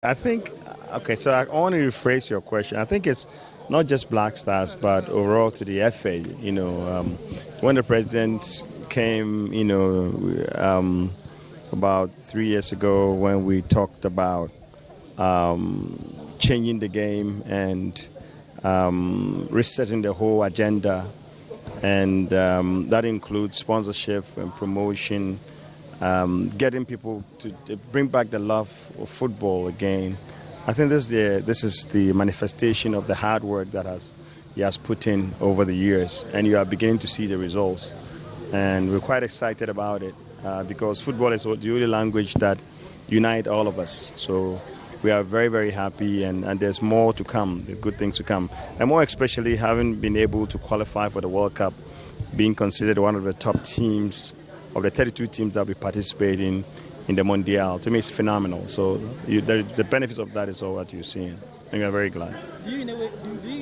I think, okay, so I want to rephrase your question. I think it's not just Black Stars, but overall to the FA. When the president came, about 3 years ago, when we talked about changing the game and resetting the whole agenda, and that includes sponsorship and promotion, getting people to bring back the love of football again. I think this is the manifestation of the hard work that he has put in over the years, and you are beginning to see the results. And we're quite excited about it because football is the only language that unites all of us. So we are very, very happy, and there's more to come, good things to come. And more especially having been able to qualify for the World Cup, being considered one of the top teams of the 32 teams that we participate in the Mondial. To me, it's phenomenal. So the benefits of that is all what you're seeing. And we are very glad. Do you in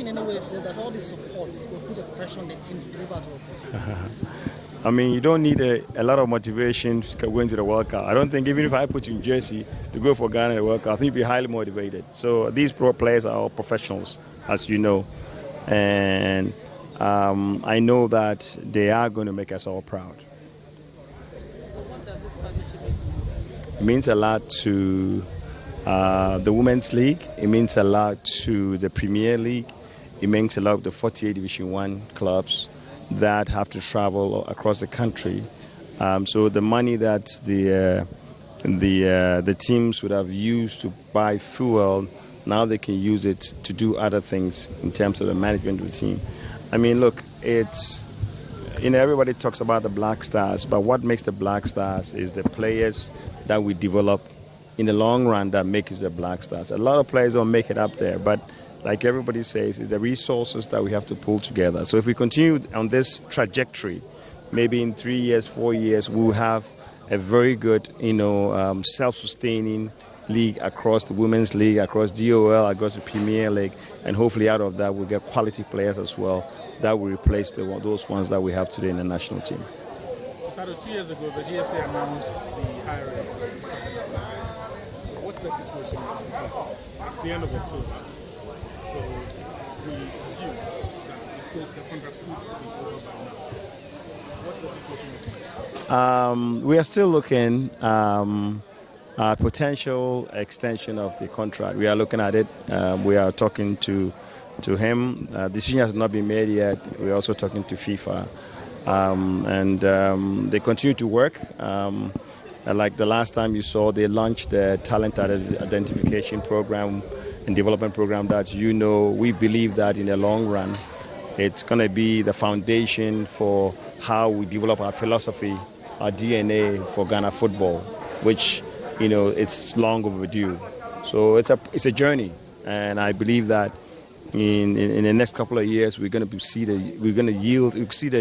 any way feel that all this support will put a pressure on the team to deliver to us? I mean, you don't need a lot of motivation going to the World Cup. I don't think even if I put you in jersey to go for Ghana in the World Cup, I think you'd be highly motivated. So these pro players are all professionals, as you know. And I know that they are going to make us all proud. It means a lot to the Women's League. It means a lot to the Premier League. It means a lot to the 48 Division 1 clubs that have to travel across the country. So the money that the teams would have used to buy fuel, now they can use it to do other things in terms of the management of the team. I mean, look, it's, everybody talks about the Black Stars, but what makes the Black Stars is the players that we develop in the long run that make us the Black Stars. A lot of players don't make it up there, but like everybody says, it's the resources that we have to pull together. So if we continue on this trajectory, maybe in 3 years, 4 years, we'll have a very good, self-sustaining league across the Women's League, across GOL, across the Premier League, and hopefully out of that we'll get quality players as well that will replace those ones that we have today in the national team. Addo, 2 years ago, the GFA announced the hiring of players. What's the situation now? Because it's the end of October, so we assume that the contract could be over by now. What's the situation? We are still looking at potential extension of the contract. We are looking at it. We are talking to him. Decision has not been made yet. We're also talking to FIFA. And they continue to work. Like the last time you saw, they launched the talent identification program and development program that we believe that in the long run, it's going to be the foundation for how we develop our philosophy, our DNA for Ghana football, which, it's long overdue. So it's a journey, and I believe that in the next couple of years we're going to see the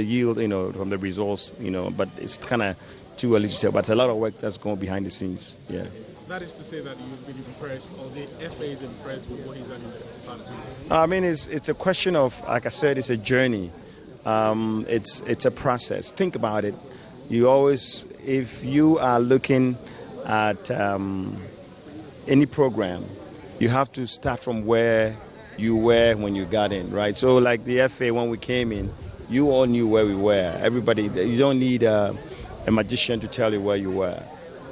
yield from the results, but it's kind of too early to tell. But it's a lot of work that's going behind the scenes. Yeah. That is to say that you've been impressed, or the FA is impressed with what he's done in the past 2 years? I mean, it's a question of, like I said, it's a journey. It's a process. Think about it. You always, if you are looking at any program, you have to start from where you were when you got in, right? So like the FA, when we came in, you all knew where we were. Everybody, you don't need a magician to tell you where you were.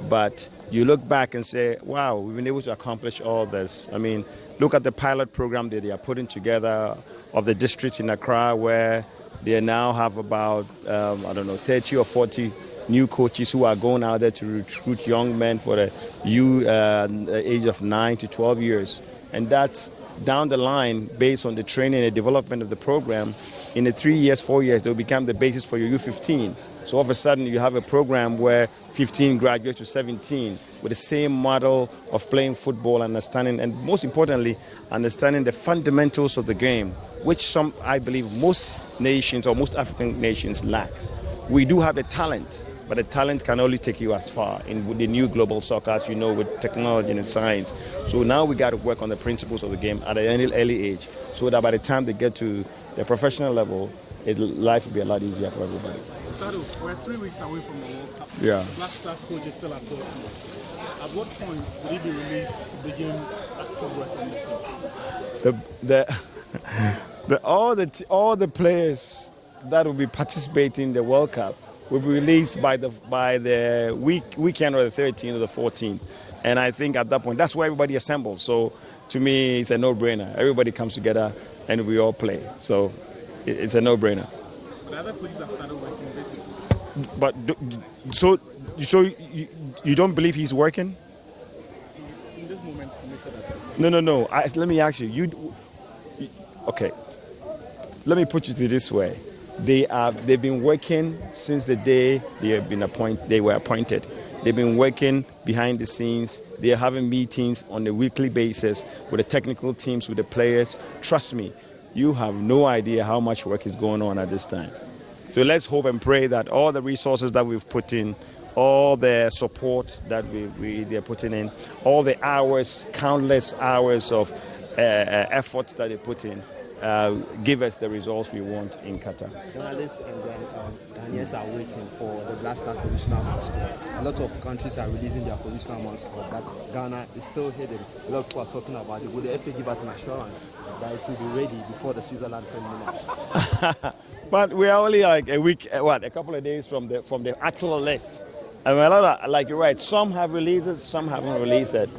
But you look back and say, wow, we've been able to accomplish all this. I mean, look at the pilot program that they are putting together of the districts in Accra, where they now have about, 30 or 40 new coaches who are going out there to recruit young men for the age of 9 to 12 years. And that's down the line, based on the training and development of the program, in the 3 years, 4 years, they'll become the basis for your U15. So all of a sudden, you have a program where 15 graduates to 17 with the same model of playing football, understanding, and most importantly, understanding the fundamentals of the game, which I believe most nations or most African nations lack. We do have the talent, but the talent can only take you as far in the new global soccer, as you know, with technology and science. So now we got to work on the principles of the game at an early age, so that by the time they get to the professional level, life will be a lot easier for everybody. Addo, we're 3 weeks away from the World Cup. Yeah. Black Stars coach is still at Dortmund. At what point will he be released to begin active work on the team? All the players that will be participating in the World Cup will be released by the weekend or the 13th or the 14th, and I think at that point that's where everybody assembles. So to me, it's a no-brainer. Everybody comes together and we all play. So it's a no-brainer. The other coaches have started working basically. But so you don't believe he's working? He's in this moment committed at that. No. Let me ask you. Okay. Let me put it this way: they've been working since the day they were appointed. They've been working behind the scenes. They are having meetings on a weekly basis with the technical teams, with the players. Trust me, you have no idea how much work is going on at this time. So let's hope and pray that all the resources that we've put in, all the support that they're putting in, all the hours, countless hours of effort that they put in, give us the results we want in Qatar. Journalists and then Ghanaians are waiting for the Black Stars provisional mascot. A lot of countries are releasing their provisional mascot, but Ghana is still hidden. A lot of people are talking about it. Will the FA give us an assurance that it will be ready before the Switzerland-friendly match? But we are only like a couple of days from the actual list. I mean, a lot of, like you're right, some have released it, some haven't released it.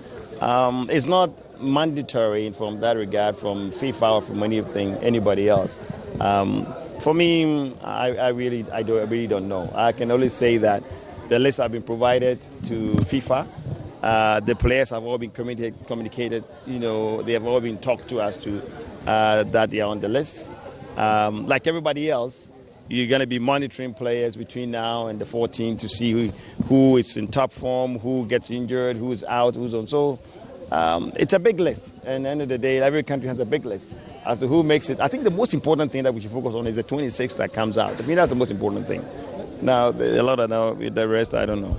It's not mandatory from that regard from FIFA or from anybody else. For me, I really don't know. I can only say that the lists have been provided to FIFA. The players have all been communicated. They have all been talked to as to that they are on the list. Like everybody else, you're going to be monitoring players between now and the 14th to see who is in top form, who gets injured, who's out, who's on. So it's a big list. And at the end of the day, every country has a big list as to who makes it. I think the most important thing that we should focus on is the 26th that comes out. I mean, that's the most important thing. Now, a lot of the rest, I don't know.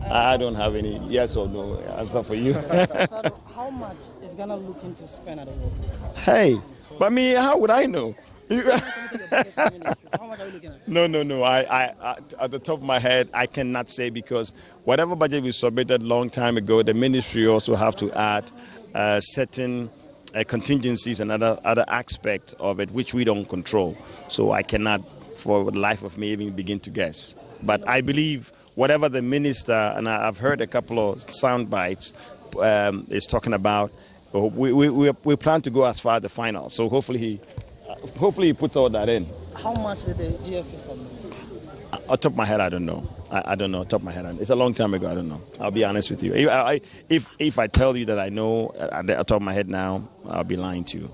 I don't have any yes or no answer for you. How much is Ghana looking to spend at the World Cup? Hey, but me, how would I know? How much are you looking at? No. I at the top of my head, I cannot say because whatever budget we submitted long time ago, the ministry also have to add certain contingencies and other aspects of it, which we don't control. So I cannot, for the life of me, even begin to guess. But I believe whatever the minister, and I've heard a couple of sound bites, is talking about, we plan to go as far as the final. So hopefully he puts all that in. How much did the GFA submit? On top of my head, I don't know. I don't know. Top of my head, it's a long time ago. I don't know. I'll be honest with you. If I tell you that I know at the top of my head now, I'll be lying to you.